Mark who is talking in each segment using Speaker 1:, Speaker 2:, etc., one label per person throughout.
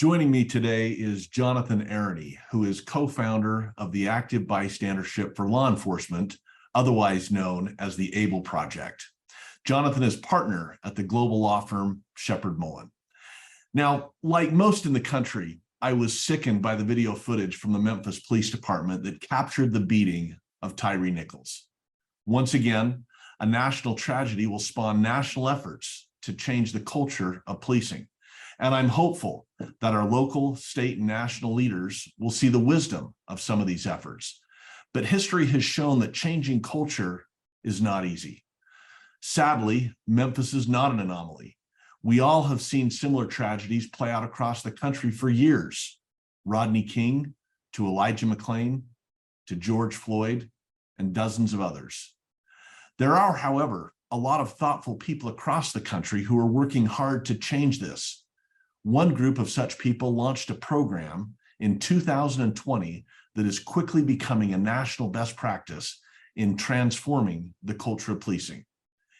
Speaker 1: Joining me today is Jonathan Aroney, who is co-founder of the Active Bystandership for Law Enforcement, otherwise known as the ABLE Project. Jonathan is partner at the global law firm Sheppard Mullin. Now, like most in the country, I was sickened by the video footage from the Memphis Police Department that captured the beating of Tyree Nichols. Once again, a national tragedy will spawn national efforts to change the culture of policing. And I'm hopeful that our local, state, and national leaders will see the wisdom of some of these efforts. But history has shown that changing culture is not easy. Sadly, Memphis is not an anomaly. We all have seen similar tragedies play out across the country for years. Rodney King, to Elijah McClain, to George Floyd, and dozens of others. There are, however, a lot of thoughtful people across the country who are working hard to change this. One group of such people launched a program in 2020 that is quickly becoming a national best practice in transforming the culture of policing.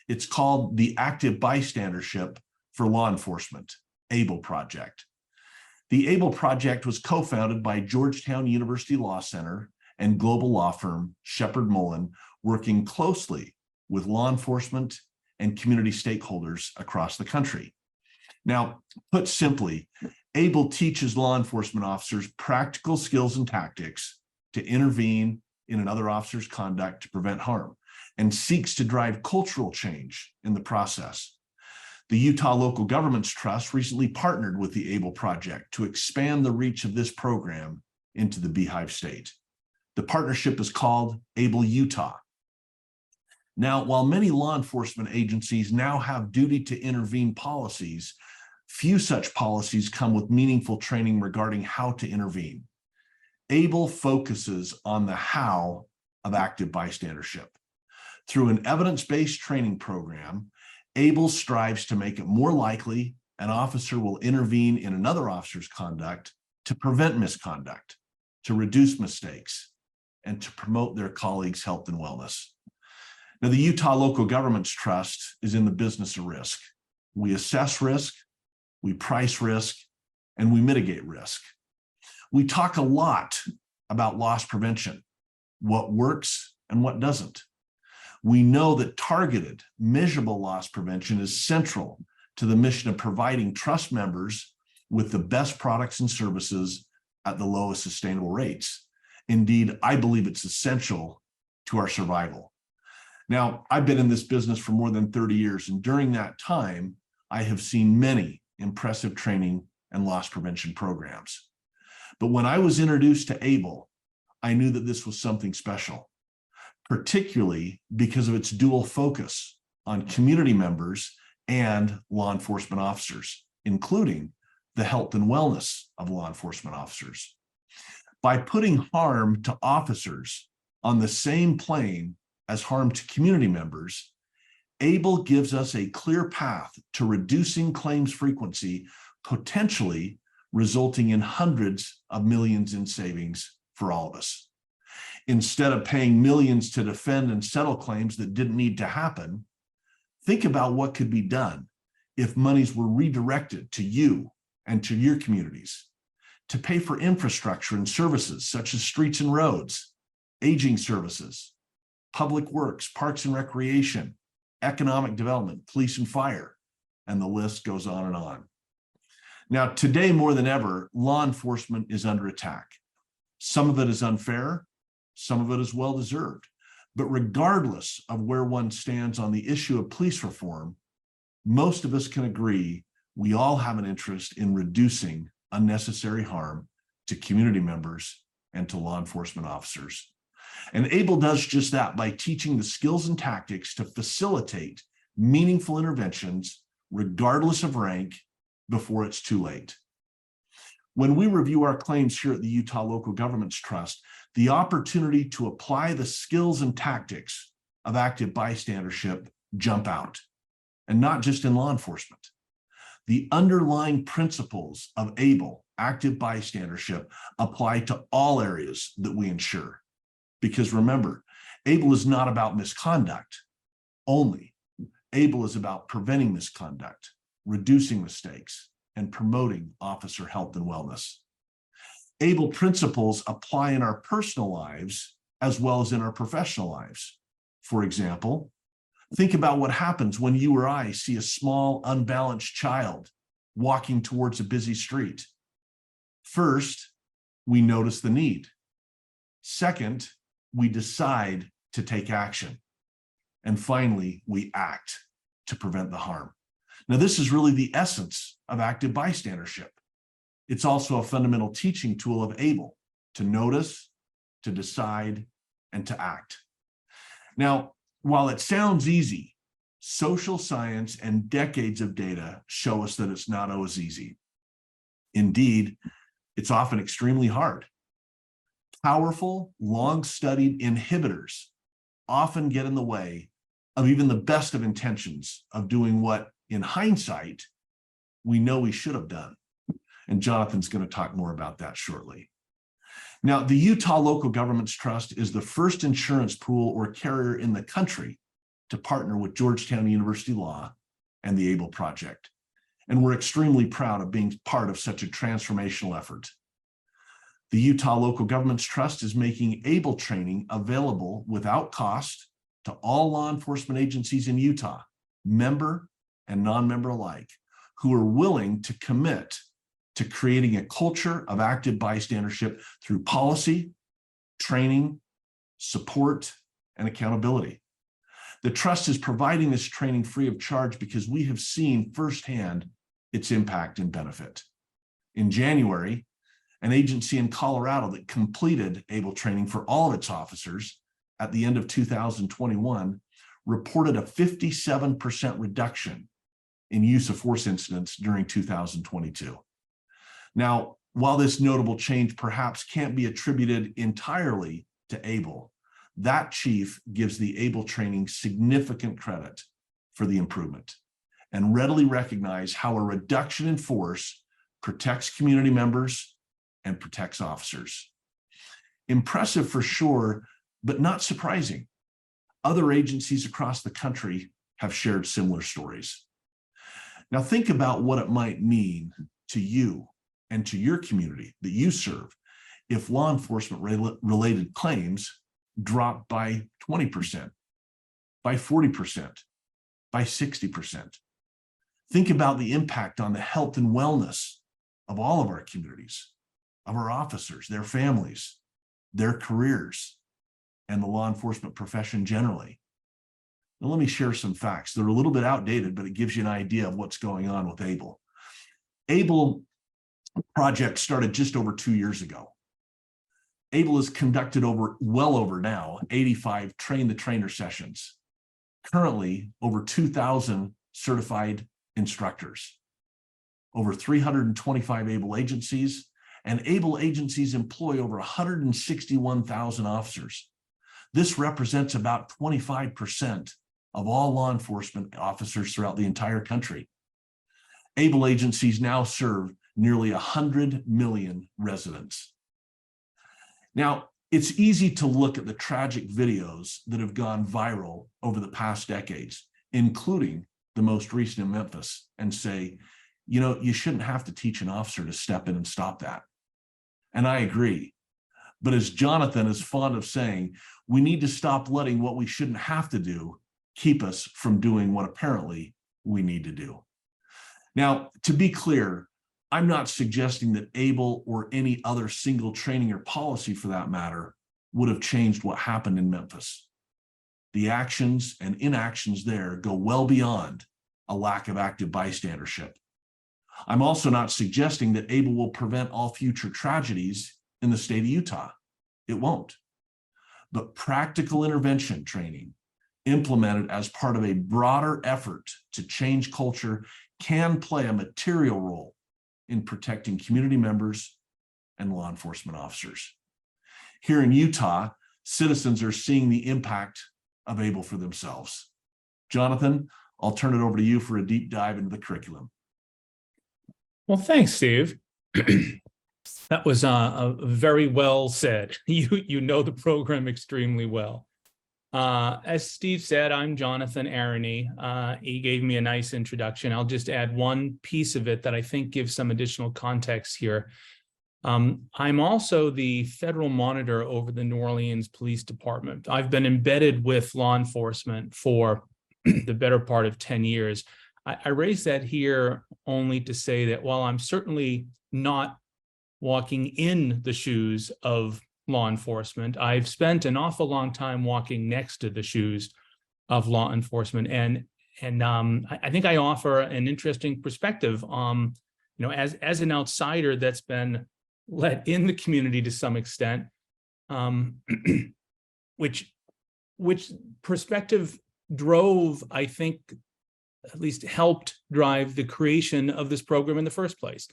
Speaker 1: It's called the Active Bystandership for Law Enforcement, ABLE Project. The ABLE Project was co-founded by Georgetown University Law Center and global law firm Sheppard Mullin, working closely with law enforcement and community stakeholders across the country. Now, put simply, ABLE teaches law enforcement officers practical skills and tactics to intervene in another officer's conduct to prevent harm, and seeks to drive cultural change in the process. The Utah Local Governments Trust recently partnered with the ABLE Project to expand the reach of this program into the Beehive State. The partnership is called ABLE Utah. Now, while many law enforcement agencies now have duty to intervene policies, few such policies come with meaningful training regarding how to intervene. ABLE focuses on the how of active bystandership. Through an evidence-based training program, ABLE strives to make it more likely an officer will intervene in another officer's conduct to prevent misconduct, to reduce mistakes, and to promote their colleagues' health and wellness. Now, the Utah Local Governments Trust is in the business of risk. We assess risk, we price risk, and we mitigate risk. We talk a lot about loss prevention, what works and what doesn't. We know that targeted, measurable loss prevention is central to the mission of providing trust members with the best products and services at the lowest sustainable rates. Indeed, I believe it's essential to our survival. Now, I've been in this business for more than 30 years, and during that time, I have seen many impressive training and loss prevention programs. But when I was introduced to ABLE, I knew that this was something special, particularly because of its dual focus on community members and law enforcement officers, including the health and wellness of law enforcement officers. By putting harm to officers on the same plane as harm to community members, ABLE gives us a clear path to reducing claims frequency, potentially resulting in hundreds of millions in savings for all of us. Instead of paying millions to defend and settle claims that didn't need to happen, think about what could be done if monies were redirected to you and to your communities to pay for infrastructure and services such as streets and roads, aging services, public works, parks and recreation, economic development, police and fire, and the list goes on and on. Now, today more than ever, law enforcement is under attack. Some of it is unfair, some of it is well-deserved. But regardless of where one stands on the issue of police reform, most of us can agree we all have an interest in reducing unnecessary harm to community members and to law enforcement officers. And ABLE does just that by teaching the skills and tactics to facilitate meaningful interventions, regardless of rank, before it's too late. When we review our claims here at the Utah Local Governments Trust, the opportunity to apply the skills and tactics of active bystandership jump out, and not just in law enforcement. The underlying principles of ABLE, active bystandership, apply to all areas that we insure. Because remember, ABLE is not about misconduct only. ABLE is about preventing misconduct, reducing mistakes, and promoting officer health and wellness. ABLE principles apply in our personal lives as well as in our professional lives. For example, think about what happens when you or I see a small, unbalanced child walking towards a busy street. First, we notice the need. Second, we decide to take action. And finally, we act to prevent the harm. Now, this is really the essence of active bystandership. It's also a fundamental teaching tool of ABLE: to notice, to decide, and to act. Now, while it sounds easy, social science and decades of data show us that it's not always easy. Indeed, it's often extremely hard. Powerful, long-studied inhibitors often get in the way of even the best of intentions of doing what, in hindsight, we know we should have done. And Jonathan's going to talk more about that shortly. Now, the Utah Local Governments Trust is the first insurance pool or carrier in the country to partner with Georgetown University Law and the ABLE Project. And we're extremely proud of being part of such a transformational effort. The Utah Local Governments Trust is making ABLE training available without cost to all law enforcement agencies in Utah, member and non-member alike, who are willing to commit to creating a culture of active bystandership through policy, training, support, and accountability. The trust is providing this training free of charge because we have seen firsthand its impact and benefit. In January, an agency in Colorado that completed ABLE training for all of its officers at the end of 2021 reported a 57% reduction in use of force incidents during 2022. Now, while this notable change perhaps can't be attributed entirely to ABLE, that chief gives the ABLE training significant credit for the improvement and readily recognize how a reduction in force protects community members and protects officers. Impressive for sure, but not surprising. Other agencies across the country have shared similar stories. Now think about what it might mean to you and to your community that you serve if law enforcement related claims drop by 20%, by 40%, by 60%. Think about the impact on the health and wellness of all of our communities, of our officers, their families, their careers, and the law enforcement profession generally. Now, let me share some facts. They're a little bit outdated, but it gives you an idea of what's going on with ABLE. ABLE project started just over 2 years ago. ABLE has conducted well over now 85 train the trainer sessions. Currently, over 2,000 certified instructors, over 325 ABLE agencies, and ABLE agencies employ over 161,000 officers. This represents about 25% of all law enforcement officers throughout the entire country. ABLE agencies now serve nearly 100 million residents. Now, it's easy to look at the tragic videos that have gone viral over the past decades, including the most recent in Memphis, and say, you know, you shouldn't have to teach an officer to step in and stop that. And I agree. But as Jonathan is fond of saying, we need to stop letting what we shouldn't have to do keep us from doing what apparently we need to do. Now, to be clear, I'm not suggesting that ABLE or any other single training or policy for that matter would have changed what happened in Memphis. The actions and inactions there go well beyond a lack of active bystandership. I'm also not suggesting that ABLE will prevent all future tragedies in the state of Utah. It won't. But practical intervention training implemented as part of a broader effort to change culture can play a material role in protecting community members and law enforcement officers. Here in Utah, citizens are seeing the impact of ABLE for themselves. Jonathan, I'll turn it over to you for a deep dive into the curriculum.
Speaker 2: Well, thanks, Steve. That was very well said. You know the program extremely well. As Steve said, I'm Jonathan Aroney. He gave me a nice introduction. I'll just add one piece of it that I think gives some additional context here. I'm also the federal monitor over the New Orleans Police Department. I've been embedded with law enforcement for the better part of 10 years. I raise that here only to say that while I'm certainly not walking in the shoes of law enforcement, I've spent an awful long time walking next to the shoes of law enforcement, and I think I offer an interesting perspective. As an outsider that's been let in the community to some extent, which perspective drove, I think, at least helped drive the creation of this program in the first place.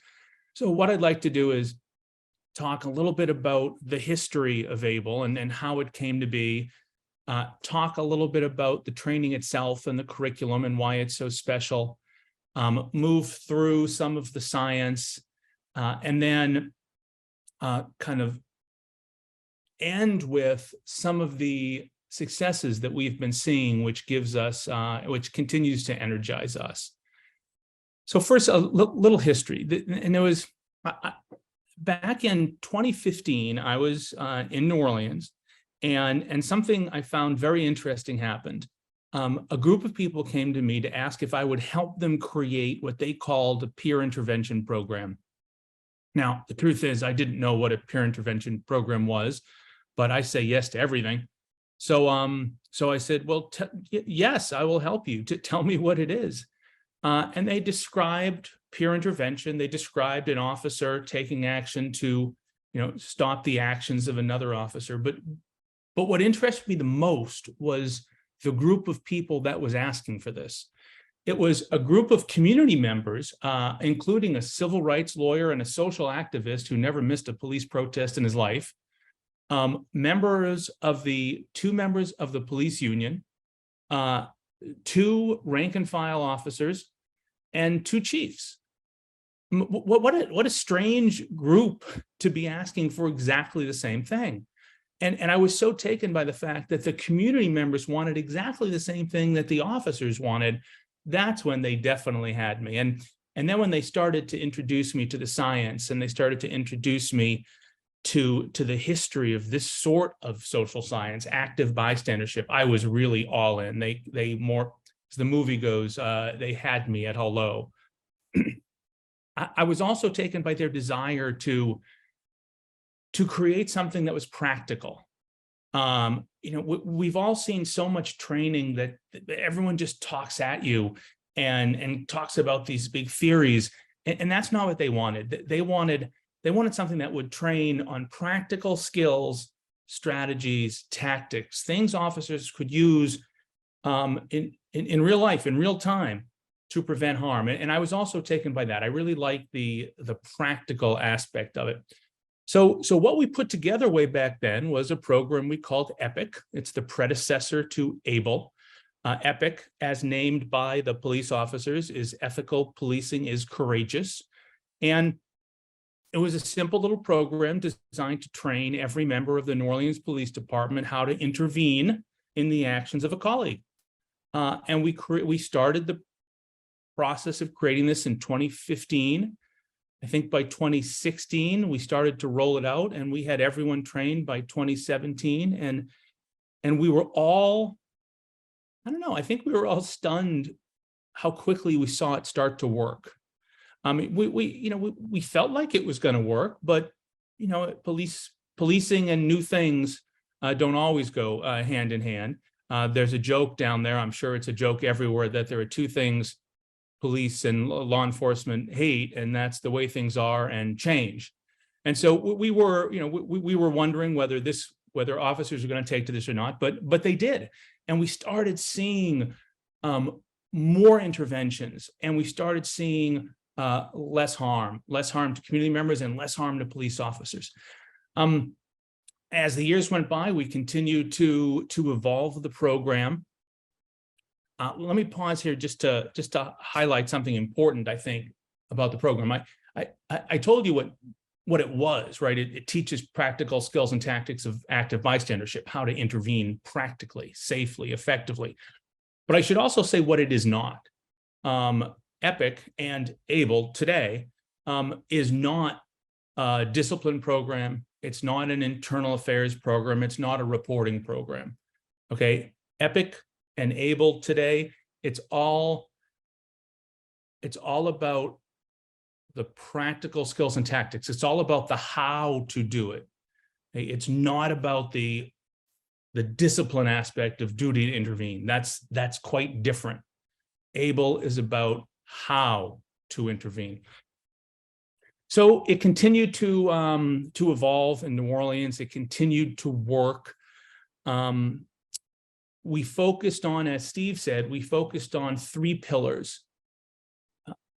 Speaker 2: So what I'd like to do is talk a little bit about the history of ABLE and how it came to be, talk a little bit about the training itself and the curriculum and why it's so special, move through some of the science, and then kind of end with some of the successes that we've been seeing, which gives us, which continues to energize us. So first, a little history. And there was, back in 2015, I was in New Orleans, and something I found very interesting happened. A group of people came to me to ask if I would help them create what they called a peer intervention program. Now, the truth is, I didn't know what a peer intervention program was, but I say yes to everything. So I said, well, yes, I will help you. Tell me what it is. And they described peer intervention. They described an officer taking action to, stop the actions of another officer. But what interested me the most was the group of people that was asking for this. It was a group of community members, including a civil rights lawyer and a social activist who never missed a police protest in his life, two members of the police union, 2 rank and file officers, and 2 chiefs. What a strange group to be asking for exactly the same thing. And I was so taken by the fact that the community members wanted exactly the same thing that the officers wanted. That's when they definitely had me. And then when they started to introduce me to the science, and they started to introduce me to the history of this sort of social science, active bystandership, I was really all in. They more, as the movie goes, they had me at hello. I was also taken by their desire to create something that was practical. We've all seen so much training that everyone just talks at you and talks about these big theories, and that's not what they wanted. They wanted something that would train on practical skills, strategies, tactics, things officers could use in real life, in real time, to prevent harm. And I was also taken by that. I really liked the practical aspect of it. So what we put together way back then was a program we called EPIC. It's the predecessor to ABLE. EPIC, as named by the police officers, is Ethical Policing is Courageous. And it was a simple little program designed to train every member of the New Orleans Police Department how to intervene in the actions of a colleague. And we started the process of creating this in 2015. I think by 2016, we started to roll it out, and we had everyone trained by 2017. And we were all, I don't know, I think we were all stunned how quickly we saw it start to work. I mean, we felt like it was going to work, but, policing and new things don't always go hand in hand. There's a joke down there, I'm sure it's a joke everywhere, that there are 2 things police and law enforcement hate, and that's the way things are and change. And so we were, we were wondering whether officers are going to take to this or not, but they did. And we started seeing more interventions, and we started seeing less harm to community members and less harm to police officers. As the years went by, we continued to evolve the program. Let me pause here just to highlight something important, I think, about the program. I told you what what it was, right? It teaches practical skills and tactics of active bystandership, how to intervene practically, safely, effectively. But I should also say what it is not. EPIC and ABLE today is not a discipline program. It's not an internal affairs program. It's not a reporting program. Okay, EPIC and ABLE today, it's all about the practical skills and tactics. It's all about the how to do it. Okay? It's not about the discipline aspect of duty to intervene. That's quite different. ABLE is about how to intervene. So it continued to evolve in New Orleans. It continued to work. We focused on, as Steve said, we focused on 3 pillars: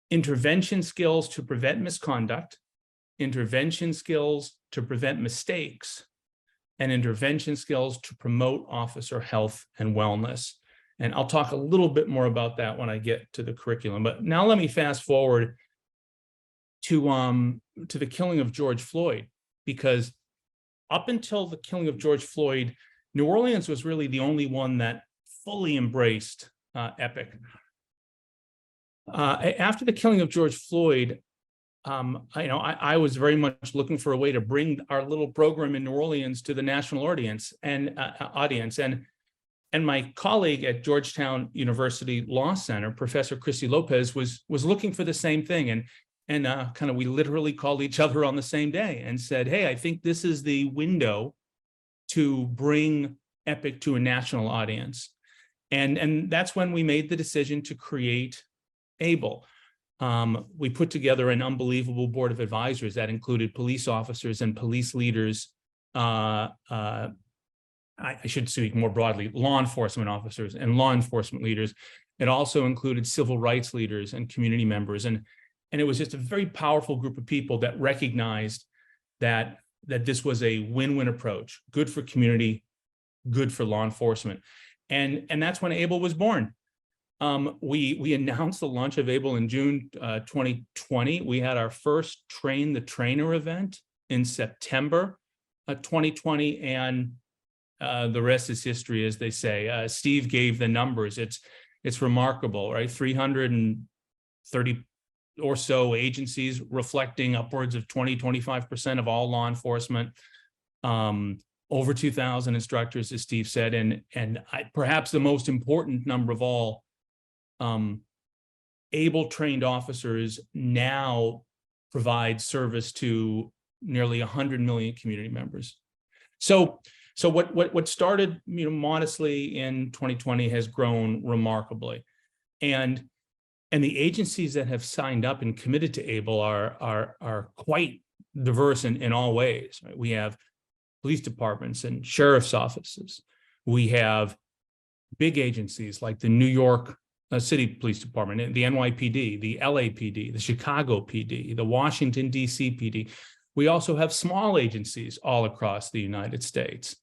Speaker 2: intervention skills to prevent misconduct, intervention skills to prevent mistakes, and intervention skills to promote officer health and wellness. And I'll talk a little bit more about that when I get to the curriculum. But now let me fast forward to the killing of George Floyd, because up until the killing of George Floyd, New Orleans was really the only one that fully embraced EPIC. After the killing of George Floyd, I was very much looking for a way to bring our little program in New Orleans to the national audience. And my colleague at Georgetown University Law Center, Professor Chrissy Lopez, was looking for the same thing. And we literally called each other on the same day and said, hey, I think this is the window to bring EPIC to a national audience. And that's when we made the decision to create ABLE. We put together an unbelievable board of advisors that included police officers and police leaders. I should speak more broadly, law enforcement officers and law enforcement leaders. It also included civil rights leaders and community members. And it was just a very powerful group of people that recognized that this was a win-win approach, good for community, good for law enforcement. And that's when ABLE was born. We announced the launch of ABLE in June 2020. We had our first Train the Trainer event in September 2020, and the rest is history, as they say. Steve gave the numbers. It's remarkable, right? 330 or so agencies, reflecting upwards of 20-25% of all law enforcement. Over 2,000 instructors, as Steve said, and perhaps the most important number of all, ABLE trained officers now provide service to nearly 100 million community members. So what started modestly in 2020 has grown remarkably, and the agencies that have signed up and committed to ABLE are quite diverse in all ways. Right? We have police departments and sheriff's offices. We have big agencies like the New York City Police Department, the NYPD, the LAPD, the Chicago PD, the Washington, D.C. PD. We also have small agencies all across the United States.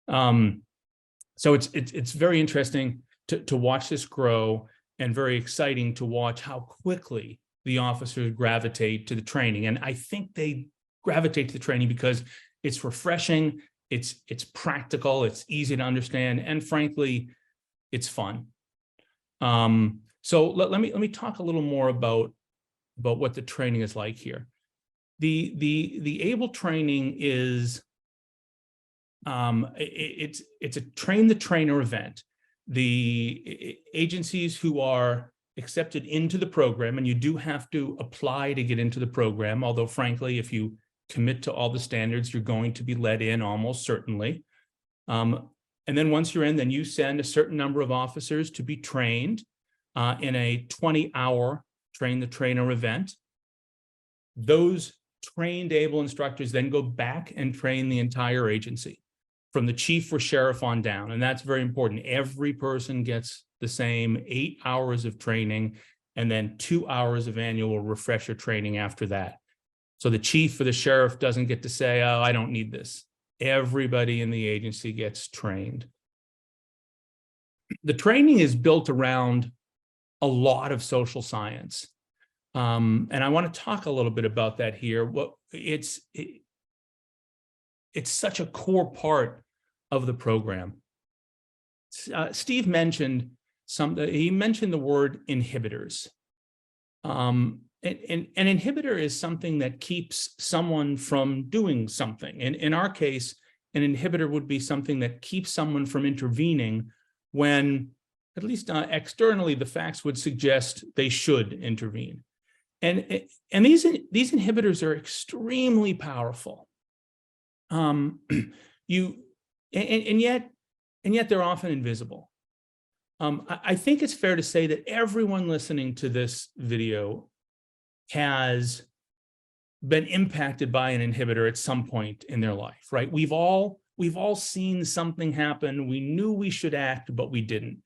Speaker 2: So it's very interesting to watch this grow, and very exciting to watch how quickly the officers gravitate to the training. And I think they gravitate to the training because it's refreshing, it's practical, it's easy to understand, and frankly, it's fun. So let me talk a little more about what the training is like here. The ABLE training is it's a train the trainer event. The agencies who are accepted into the program, and you do have to apply to get into the program, although frankly, if you commit to all the standards, you're going to be let in almost certainly. And then once you're in, then you send a certain number of officers to be trained in a 20-hour train the trainer event. Those trained ABLE instructors then go back and train the entire agency, from the chief or sheriff on down. And that's very important. Every person gets the same 8 hours of training and then 2 hours of annual refresher training after that. So the chief or the sheriff doesn't get to say, oh, I don't need this. Everybody in the agency gets trained. The training is built around a lot of social science. And I want to talk a little bit about that here. it's such a core part of the program. Steve mentioned he mentioned the word inhibitors. An inhibitor is something that keeps someone from doing something. In our case, an inhibitor would be something that keeps someone from intervening when, at least externally, the facts would suggest they should intervene. And these inhibitors are extremely powerful. And yet they're often invisible. I think it's fair to say that everyone listening to this video has been impacted by an inhibitor at some point in their life, right? We've all seen something happen. We knew we should act, but we didn't.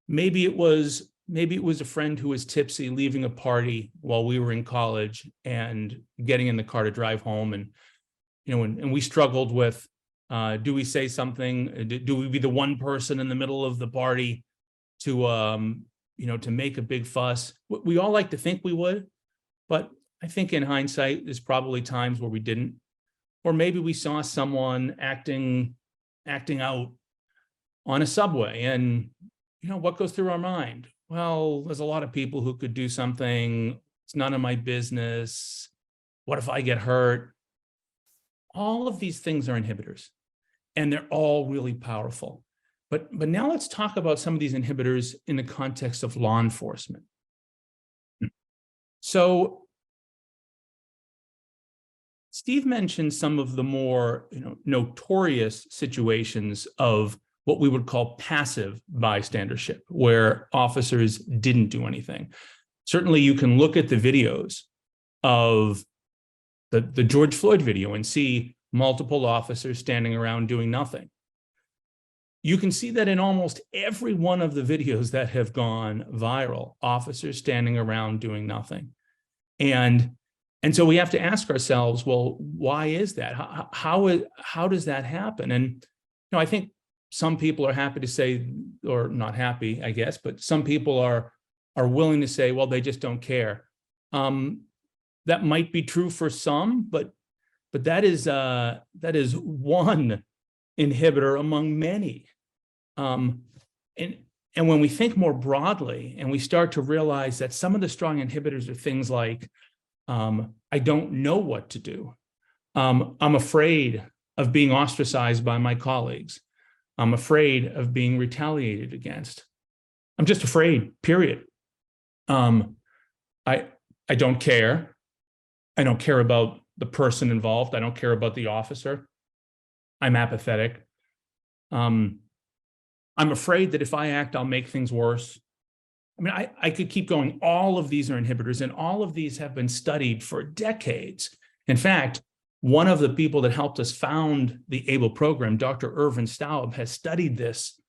Speaker 2: Maybe it was a friend who was tipsy leaving a party while we were in college and getting in the car to drive home, and we struggled with, do we say something? Do we be the one person in the middle of the party to make a big fuss? We all like to think we would, but I think in hindsight, there's probably times where we didn't. Or maybe we saw someone acting out on a subway, and what goes through our mind? Well, there's a lot of people who could do something. It's none of my business. What if I get hurt? All of these things are inhibitors, and they're all really powerful. But now let's talk about some of these inhibitors in the context of law enforcement. So Steve mentioned some of the more notorious situations of what we would call passive bystandership, where officers didn't do anything. Certainly, you can look at the videos of the George Floyd video and see multiple officers standing around doing nothing. You can see that in almost every one of the videos that have gone viral, officers standing around doing nothing. And so we have to ask ourselves, well, why is that? How does that happen? And I think some people are happy to say, or not happy, I guess, but some people are willing to say, well, they just don't care. That might be true for some, but that is one inhibitor among many. And when we think more broadly and we start to realize that some of the strong inhibitors are things like, I don't know what to do. I'm afraid of being ostracized by my colleagues. I'm afraid of being retaliated against. I'm just afraid, period. I don't care. I don't care about the person involved. I don't care about the officer. I'm apathetic. I'm afraid that if I act, I'll make things worse. I mean, I could keep going. All of these are inhibitors, and all of these have been studied for decades. In fact, one of the people that helped us found the ABLE program, Dr. Irvin Staub, has studied this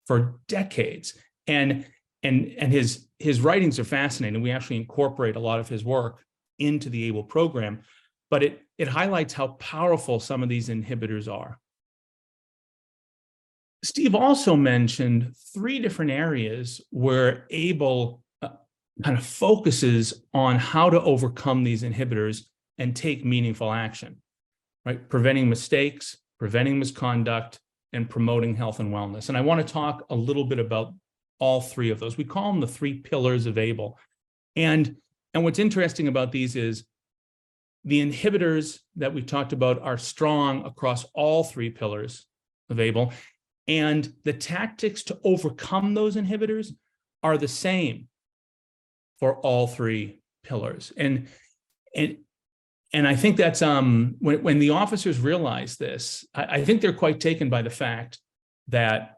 Speaker 2: for decades. And his writings are fascinating. We actually incorporate a lot of his work into the ABLE program, but it highlights how powerful some of these inhibitors are. Steve also mentioned 3 different areas where ABLE kind of focuses on how to overcome these inhibitors and take meaningful action, right? Preventing mistakes, preventing misconduct, and promoting health and wellness. And I want to talk a little bit about all 3 of those. We call them the 3 pillars of ABLE. And what's interesting about these is the inhibitors that we talked about are strong across all 3 pillars of ABLE. And the tactics to overcome those inhibitors are the same for all 3 pillars. And I think that's when the officers realize this, I think they're quite taken by the fact that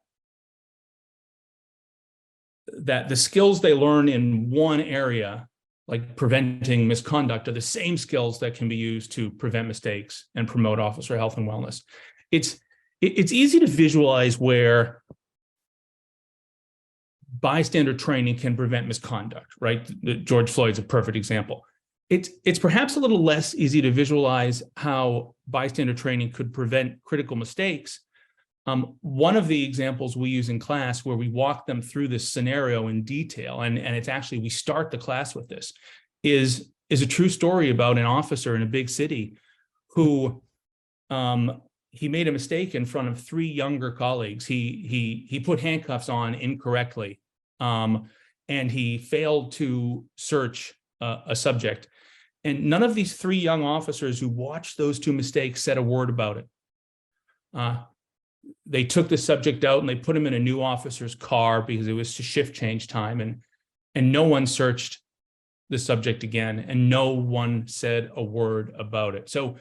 Speaker 2: the skills they learn in one area, like preventing misconduct, are the same skills that can be used to prevent mistakes and promote officer health and wellness. It's easy to visualize where bystander training can prevent misconduct, right? George Floyd's a perfect example. It's perhaps a little less easy to visualize how bystander training could prevent critical mistakes. One of the examples we use in class where we walk them through this scenario in detail, and it's actually, we start the class with this, is a true story about an officer in a big city who he made a mistake in front of 3 younger colleagues. He put handcuffs on incorrectly, and he failed to search a subject. And none of these 3 young officers who watched those 2 mistakes said a word about it. They took the subject out and they put him in a new officer's car because it was to shift change time, and no one searched the subject again, and no one said a word about it. So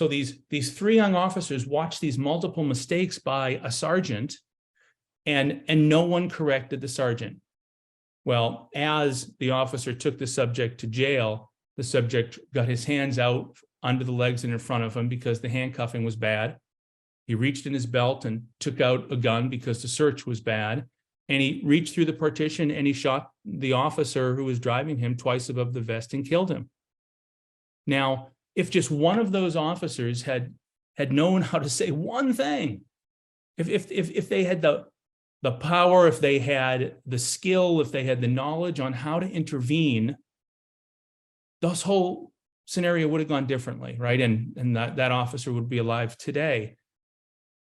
Speaker 2: these 3 young officers watched these multiple mistakes by a sergeant, and no one corrected the sergeant. Well, as the officer took the subject to jail, the subject got his hands out under the legs and in front of him because the handcuffing was bad. He reached in his belt and took out a gun because the search was bad. And he reached through the partition and he shot the officer who was driving him twice above the vest and killed him. Now, if just one of those officers had known how to say one thing, if they had the power, if they had the skill, if they had the knowledge on how to intervene, this whole scenario would have gone differently, right? And that officer would be alive today.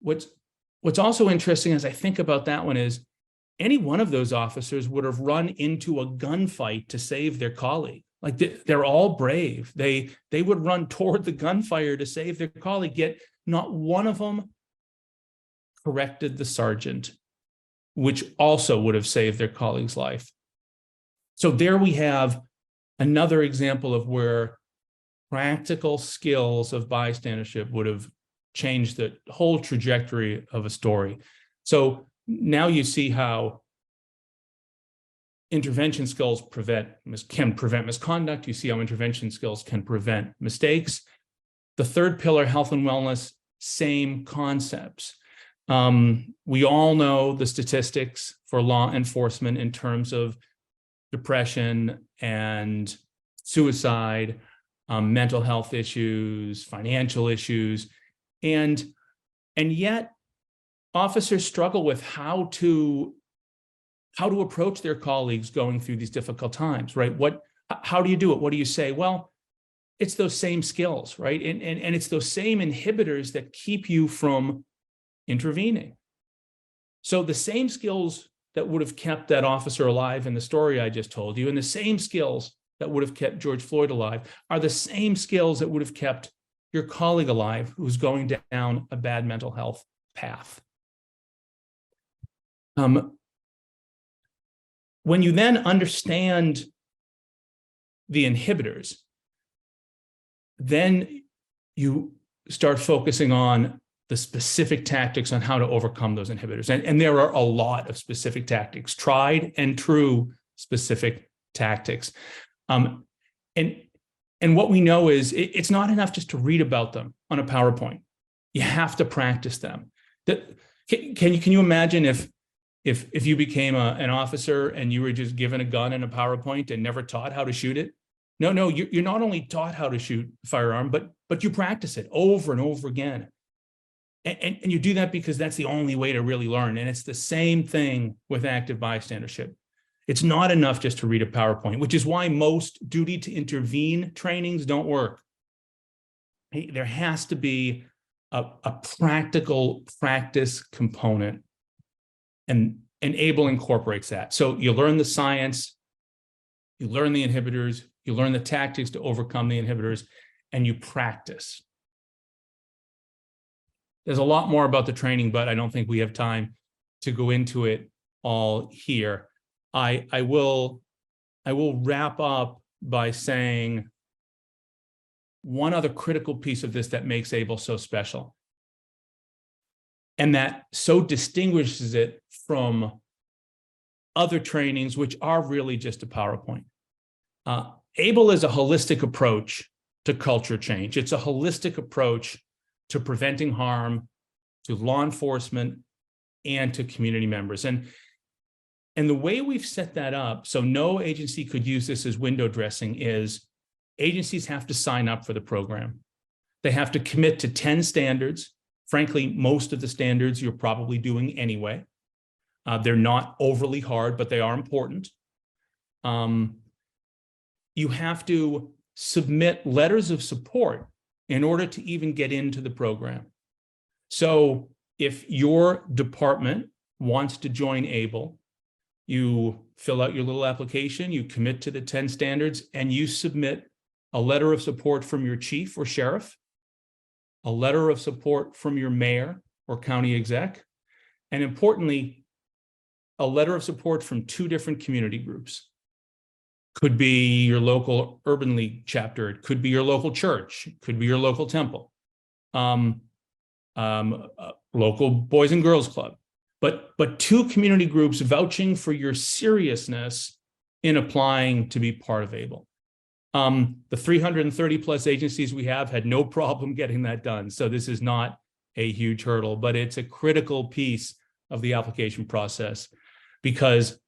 Speaker 2: What's also interesting as I think about that one is any one of those officers would have run into a gunfight to save their colleague. Like they're all brave. They would run toward the gunfire to save their colleague, yet not one of them corrected the sergeant, which also would have saved their colleague's life. So there we have another example of where practical skills of bystandership would have changed the whole trajectory of a story. So now you see how intervention skills can prevent misconduct. You see how intervention skills can prevent mistakes. The third pillar, health and wellness, same concepts. We all know the statistics for law enforcement in terms of depression and suicide, mental health issues, financial issues, and yet officers struggle with how to approach their colleagues going through these difficult times, right? How do you do it? What do you say? Well, it's those same skills, right? And it's those same inhibitors that keep you from intervening. So the same skills that would have kept that officer alive in the story I just told you, and the same skills that would have kept George Floyd alive are the same skills that would have kept your colleague alive who's going down a bad mental health path. When you then understand the inhibitors, then you start focusing on the specific tactics on how to overcome those inhibitors. And there are a lot of specific tactics, tried and true specific tactics. And what we know is it's not enough just to read about them on a PowerPoint. You have to practice them. Can you imagine if you became an officer and you were just given a gun and a PowerPoint and never taught how to shoot it? No, you're not only taught how to shoot a firearm, but you practice it over and over again. And you do that because that's the only way to really learn. And it's the same thing with active bystandership. It's not enough just to read a PowerPoint, which is why most duty to intervene trainings don't work. There has to be a practical practice component, and ABLE incorporates that. So you learn the science, you learn the inhibitors, you learn the tactics to overcome the inhibitors, and you practice. There's a lot more about the training, but I don't think we have time to go into it all here. I will wrap up by saying one other critical piece of this that makes ABLE so special, and that so distinguishes it from other trainings, which are really just a PowerPoint. ABLE is a holistic approach to culture change. It's a holistic approach to preventing harm, to law enforcement, and to community members. And the way we've set that up, so no agency could use this as window dressing, is agencies have to sign up for the program. They have to commit to 10 standards. Frankly, most of the standards you're probably doing anyway. They're not overly hard, but they are important. You have to submit letters of support in order to even get into the program. So if your department wants to join ABLE, you fill out your little application, you commit to the 10 standards, and you submit a letter of support from your chief or sheriff, a letter of support from your mayor or county exec, and importantly, a letter of support from 2 different community groups. Could be your local urban league chapter, it could be your local church, it could be your local temple, local boys and girls club, but 2 community groups vouching for your seriousness in applying to be part of ABLE. The 330 plus agencies we have had no problem getting that done. So this is not a huge hurdle, but it's a critical piece of the application process, because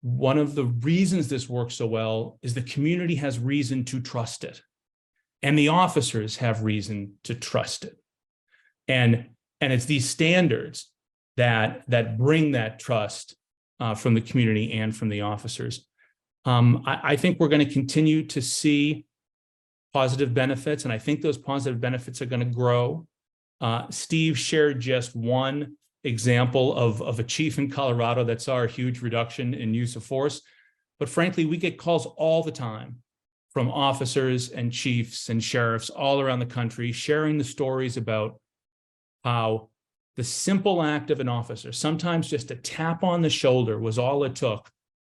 Speaker 2: one of the reasons this works so well is the community has reason to trust it, and the officers have reason to trust it. And it's these standards that bring that trust from the community and from the officers. I think we're going to continue to see positive benefits, and I think those positive benefits are going to grow. Steve shared just one example of a chief in Colorado that saw a huge reduction in use of force. But frankly, we get calls all the time from officers and chiefs and sheriffs all around the country sharing the stories about how the simple act of an officer, sometimes just a tap on the shoulder, was all it took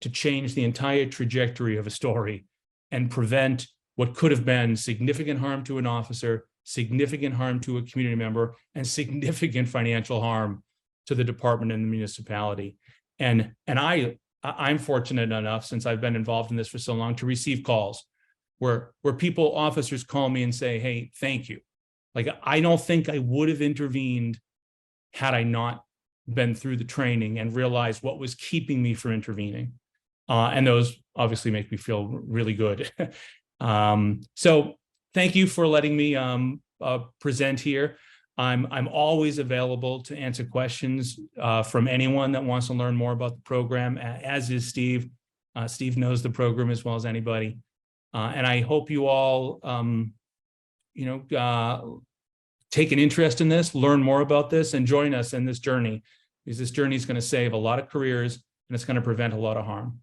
Speaker 2: to change the entire trajectory of a story and prevent what could have been significant harm to an officer, significant harm to a community member, and significant financial harm to the department and the municipality. And I'm fortunate enough, since I've been involved in this for so long, to receive calls where officers call me and say, hey, thank you. Like, I don't think I would have intervened had I not been through the training and realized what was keeping me from intervening. And those obviously make me feel really good. So thank you for letting me present here. I'm always available to answer questions from anyone that wants to learn more about the program, as is Steve. Steve knows the program as well as anybody. And I hope you all, take an interest in this, learn more about this, and join us in this journey, because this journey is going to save a lot of careers and it's going to prevent a lot of harm.